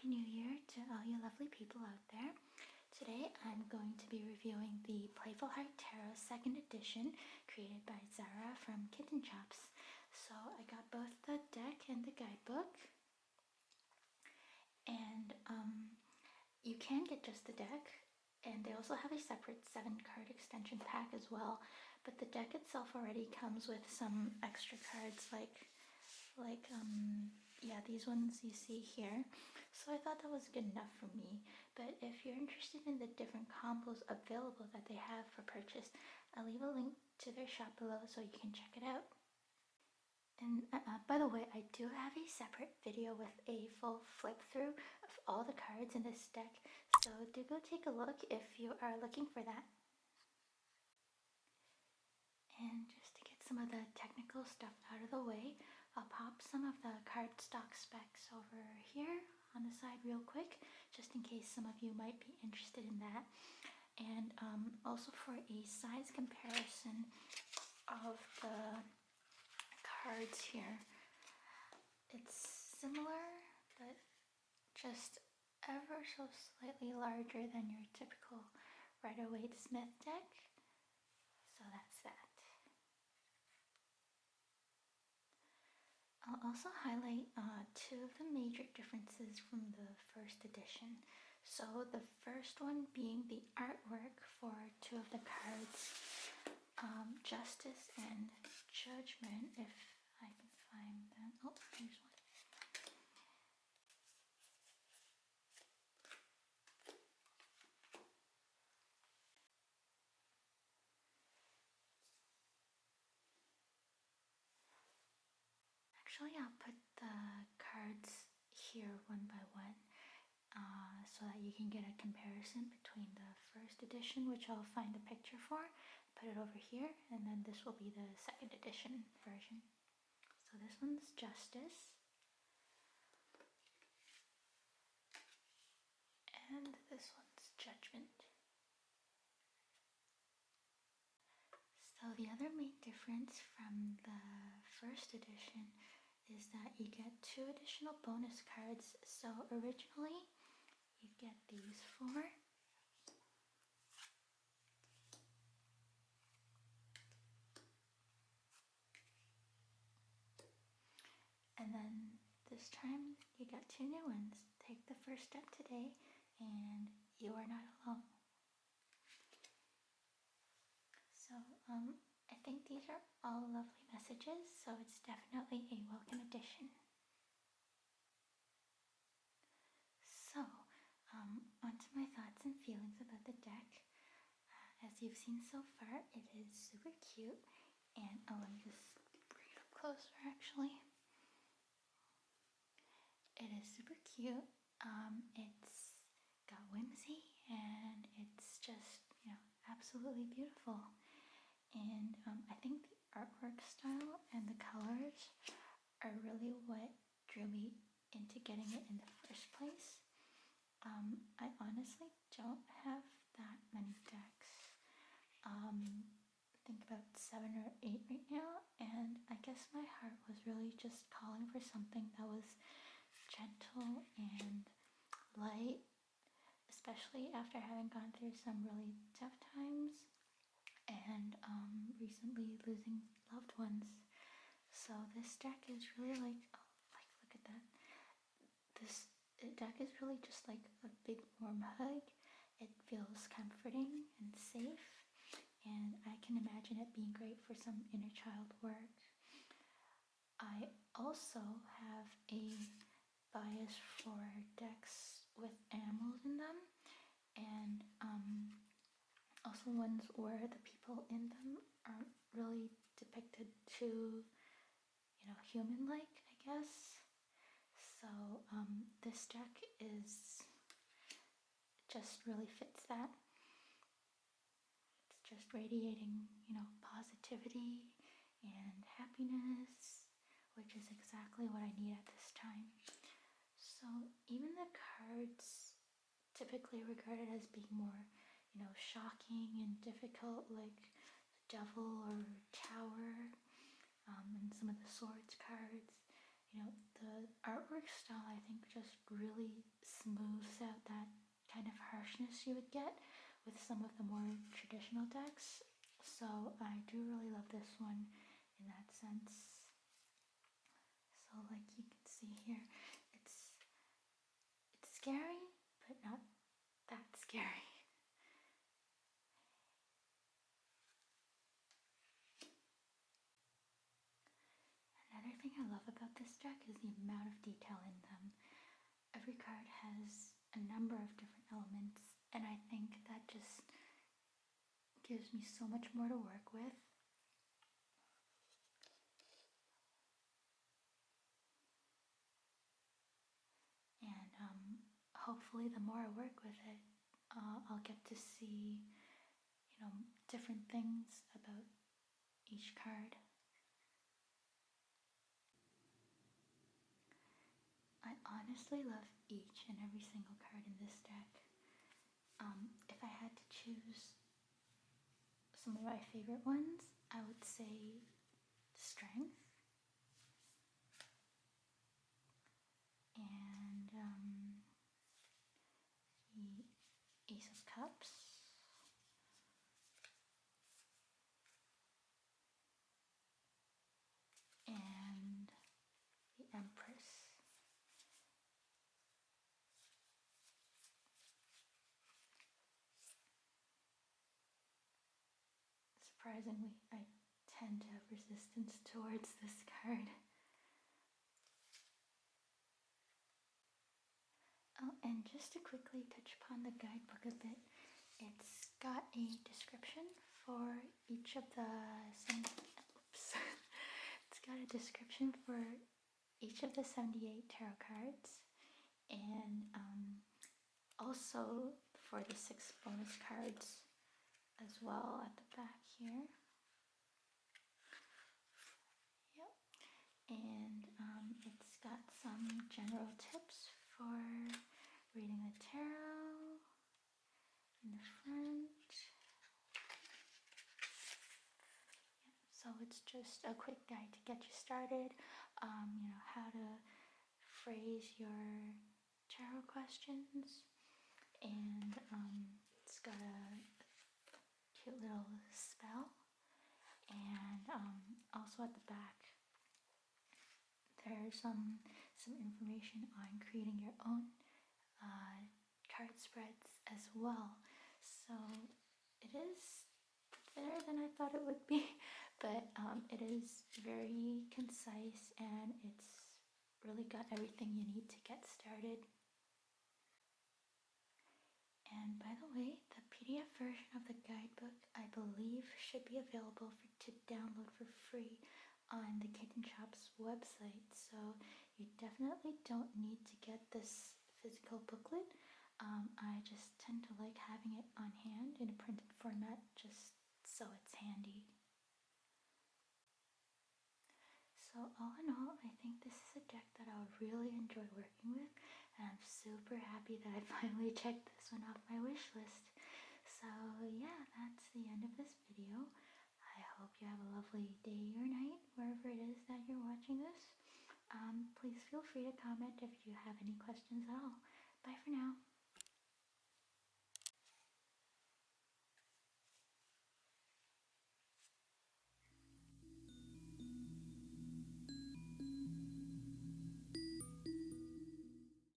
Happy New Year to all you lovely people out there. Today I'm going to be reviewing the Playful Heart Tarot 2nd edition created by Zara from Kitten Chops. So I got both the deck and the guidebook, and you can get just the deck, and they also have a separate 7-card extension pack as well, but the deck itself already comes with some extra cards like these ones you see here. So I thought that was good enough for me. But if you're interested in the different combos available that they have for purchase, I'll leave a link to their shop below so you can check it out. And by the way, I do have a separate video with a full flip through of all the cards in this deck, so do go take a look if you are looking for that. And just to get some of the technical stuff out of the way, I'll pop some of the cardstock specs over here on the side real quick, just in case some of you might be interested in that. And also for a size comparison of the cards here, it's similar, but just ever so slightly larger than your typical Rider-Waite-Smith deck. So that's that. I'll also highlight two of the major differences from the 1st edition. So the first one being the artwork for two of the cards, Justice and Judgment, if I can find them. Oh, here's one. Actually, I'll put the cards here one by one, so that you can get a comparison between the 1st edition, which I'll find a picture for, put it over here, and then this will be the 2nd edition version. So this one's Justice, and this one's Judgment. So the other main difference from the 1st edition is that you get 2 additional bonus cards. So originally you get these 4, and then this time you got 2 new ones. Take the first step today and you are not alone. So I think these are all lovely messages, so it's definitely a welcome addition. So, onto my thoughts and feelings about the deck. As you've seen so far, it is super cute, and let me just bring it up closer actually. It is super cute. It's got whimsy, and it's just, absolutely beautiful. And I think the artwork style and the colors are really what drew me into getting it in the first place. I honestly don't have that many decks. I think about 7 or 8 right now, and I guess my heart was really just calling for something that was gentle and light, especially after having gone through some really tough times and recently losing loved ones. So this deck is really look at that. This deck is really just like a big warm hug. It feels comforting and safe, and I can imagine it being great for some inner child work. I also have a bias for decks with animals in them, and also ones where the people in them aren't really depicted too, human-like, I guess. So this deck just really fits that. It's just radiating, positivity and happiness, which is exactly what I need at this time. So even the cards typically regarded as being more, shocking and difficult, like the Devil or Tower, and some of the Swords cards, the artwork style, I think, just really smooths out that kind of harshness you would get with some of the more traditional decks. So I do really love this one in that sense. So like you can see here, it's scary, but not that scary. Another thing I love about this deck is the amount of detail in them. Every card has a number of different elements, and I think that just gives me so much more to work with. And hopefully the more I work with it, I'll get to see, different things about each card. I honestly love each and every single card in this deck. If I had to choose some of my favorite ones, I would say Strength and the Ace of Cups and the Empress. Surprisingly, I tend to have resistance towards this card. Oh, and just to quickly touch upon the guidebook a bit, it's got a description for each of the it's got a description for each of the 78 tarot cards, and also for the 6 bonus cards as well at the back here. Yep. And it's got some general tips for reading the tarot in the front. So it's just a quick guide to get you started. How to phrase your tarot questions, and it's got a cute little spell, and also at the back there's some information on creating your own card spreads as well. So it is thinner than I thought it would be, but it is very concise, and it's really got everything you need to get started. And by the way, the PDF version of the guidebook, I believe, should be available to download for free on the Kitten Shop's website. So you definitely don't need to get this physical booklet. I just tend to like having it on hand in a printed format just so it's handy. So all in all, I think this is a deck that I would really enjoy working with, and I'm super happy that I finally checked this one off my wish list. So yeah, that's the end of this video. I hope you have a lovely day or night wherever it is that you're watching this. Please feel free to comment if you have any questions at all. Bye for now.